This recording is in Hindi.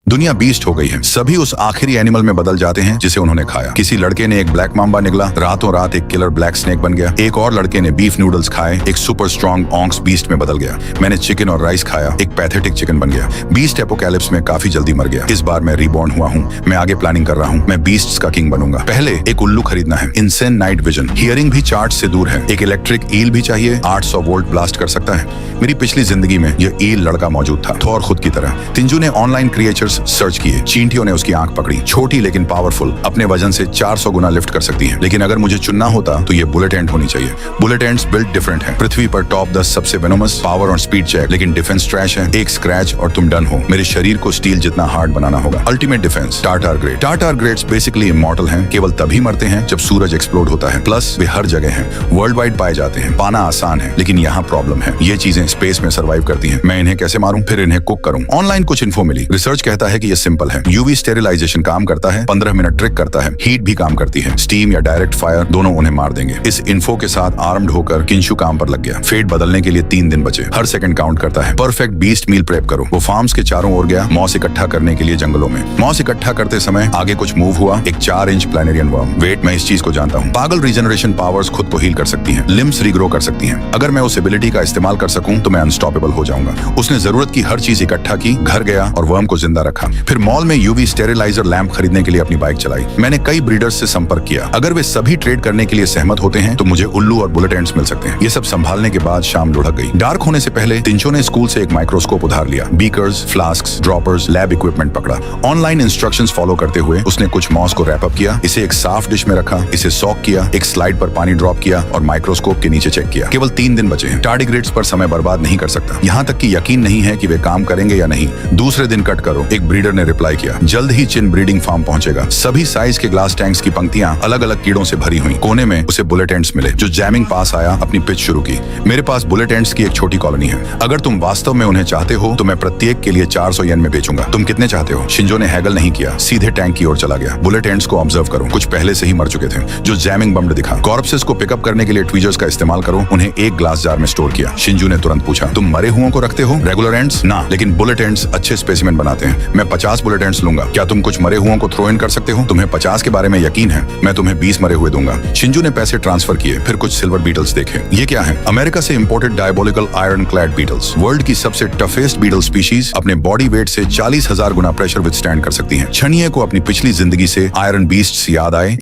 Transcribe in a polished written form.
दुनिया बीस्ट हो गई है। सभी उस आखिरी एनिमल में बदल जाते हैं जिसे उन्होंने खाया। किसी लड़के ने एक ब्लैक मांबा निकला, रातों रात एक किलर ब्लैक स्नेक बन गया। एक और लड़के ने बीफ नूडल्स खाए, एक सुपर स्ट्रॉन्ग ऑंक्स बीस्ट में बदल गया। मैंने चिकन और राइस खाया, एक पैथेटिक चिकन बन गया। बीस्ट एपोकैलिप्स में काफी जल्दी मर गया। इस बार मैं रीबॉर्न हुआ हूँ। मैं आगे प्लानिंग कर रहा हूँ। मैं बीस्ट्स का किंग बनूंगा। पहले एक उल्लू खरीदना है, इनसेन नाइट विजन। हियरिंग भी चार्ट से दूर है। एक इलेक्ट्रिक ईल भी चाहिए, 800 वोल्ट ब्लास्ट कर सकता है। मेरी पिछली जिंदगी में यह ईल लड़का मौजूद था, थॉर खुद की तरह। तिंजू ने ऑनलाइन क्रिएचर्स सर्च किए। चींटियों ने उसकी आंख पकड़ी। छोटी लेकिन पावरफुल, अपने वजन से 400 गुना लिफ्ट कर सकती है। लेकिन अगर मुझे चुनना होता तो ये बुलेट एंट होनी चाहिए। बुलेट एंट्स बिल्ड डिफरेंट है। पृथ्वी पर टॉप 10 सबसे वेनोमस, पावर और स्पीड चेक, लेकिन डिफेंस ट्रैश है। एक स्क्रैच और तुम डन हो। मेरे शरीर को स्टील जितना हार्ड बनाना होगा। Ultimate defence tartar grade. Tartar grades basically immortal हैं, केवल तभी मरते हैं जब सूरज एक्सप्लोड होता है। प्लस वे हर जगह हैं, वर्ल्ड वाइड पाए जाते हैं। पाना आसान है, लेकिन यहाँ प्रॉब्लम है। ये चीजें स्पेस में सर्वाइव करती हैं। मैं इन्हें कैसे मारूं, फिर इन्हें कुक करूं? ऑनलाइन कुछ इन्फो मिली। रिसर्च कहता है कि ये सिंपल है। यूवी स्टेरिलाइजेशन काम करता है, 15 मिनट ट्रिक करता है। हीट भी काम करती है। स्टीम या डायरेक्ट फायर दोनों उन्हें मार देंगे। इस इन्फो के साथ आर्म्ड होकर किंशु काम पर लग गया। फेट बदलने के लिए 3 दिन बचे। हर सेकंड काउंट करता है। परफेक्ट बीस्ट मील प्रेप करो। वो फार्म्स के चारों ओर गया, मॉस इकट्ठा करने के लिए जंगलों में। मॉस इकट्ठा करते समय आगे कुछ मूव हुआ। एक 4 इंच प्लैनेरियन वर्म। वेट, मैं इस चीज को जानता हूँ। पागल रीजनरेशन पावर्स खुद को हील कर सकती हैं। लिम्स रीग्रो कर सकती हैं। अगर मैं उस एबिलिटी का इस्तेमाल कर सकूं तो मैं अनस्टॉपेबल हो जाऊंगा। उसने जरूरत की हर चीज इकट्ठा की, घर गया और वर्म को जिंदा रखा। फिर मॉल में यूवी स्टेरिलाइजर लैंप खरीदने के लिए अपनी बाइक चलाई। मैंने कई ब्रीडर्स से संपर्क किया। अगर वे सभी ट्रेड करने के लिए सहमत होते हैं तो मुझे उल्लू और बुलेट एंट्स मिल सकते हैं। ये सब संभालने के बाद शाम लुढ़क गई। डार्क होने से पहले तिंचो ने स्कूल से एक माइक्रोस्कोप उधार लिया। Beakers, flasks, droppers, lab equipment पकड़ा। ऑनलाइन इंस्ट्रक्शंस फॉलो करते हुए उसने कुछ मॉस को रैप अप किया। इसे एक साफ डिश में रखा, इसे सॉक किया, एक स्लाइड पर पानी ड्रॉप किया और माइक्रोस्कोप के नीचे चेक किया। केवल 3 दिन बचे हैं। टार्डिग्रेड्स पर समय बर्बाद नहीं कर सकता। यहाँ तक कि यकीन नहीं है कि वे काम करेंगे या नहीं। दूसरे दिन कट करो, एक ब्रीडर ने रिप्लाई किया। जल्द ही चिन ब्रीडिंग फार्म पहुंचेगा। सभी साइज के ग्लास टैंक्स की पंक्तियां अलग अलग कीड़ों से भरी हुई। कोने में उसे बुलेट एंट्स मिले। जो जैमिंग पास आया, अपनी पिच शुरू की। मेरे पास बुलेट एंट्स की एक छोटी कॉलोनी है। अगर तुम वास्तव में उन्हें चाहते हो तो मैं प्रत्येक के लिए 400 येन में बेचूंगा। तुम कितने चाहते हो? शिंजो ने हैगल नहीं किया, सीधे टैंक की ओर चला गया। बुलेट एंट्स को ऑब्जर्व करो। कुछ पहले से ही मर चुके थे। जो जैमिंग बम्ड दिखा। कॉर्प्सेस को पिकअप करने के लिए ट्वीजर्स का इस्तेमाल करो। उन्हें एक ग्लास जार में स्टोर किया। शिंजो ने तुरंत पूछा, तुम मरे हुओं को रखते हो? रेगुलर एंट्स ना, लेकिन बुलेट एंट्स अच्छे स्पेसिमेन बनाते हैं। मैं 50 बुलेट एंट्स लूंगा। क्या तुम कुछ मरे हुओं को थ्रो इन कर सकते हो? तुम्हें 50 के बारे में यकीन है? मैं तुम्हें 20 मरे हुए दूंगा। शिंजू ने पैसे ट्रांसफर किए। फिर कुछ सिल्वर बीटल्स देखे। ये क्या है? अमेरिका से imported diabolical iron clad beetles. World की सबसे टफेस्ट बीटल स्पीशीज। अपने बॉडी वेट से 40,000 गुना प्रेशर विथस्टैंड कर सकती हैं। छनिए को अपनी पिछली जिंदगी से आयरन बीस्ट्स याद आए।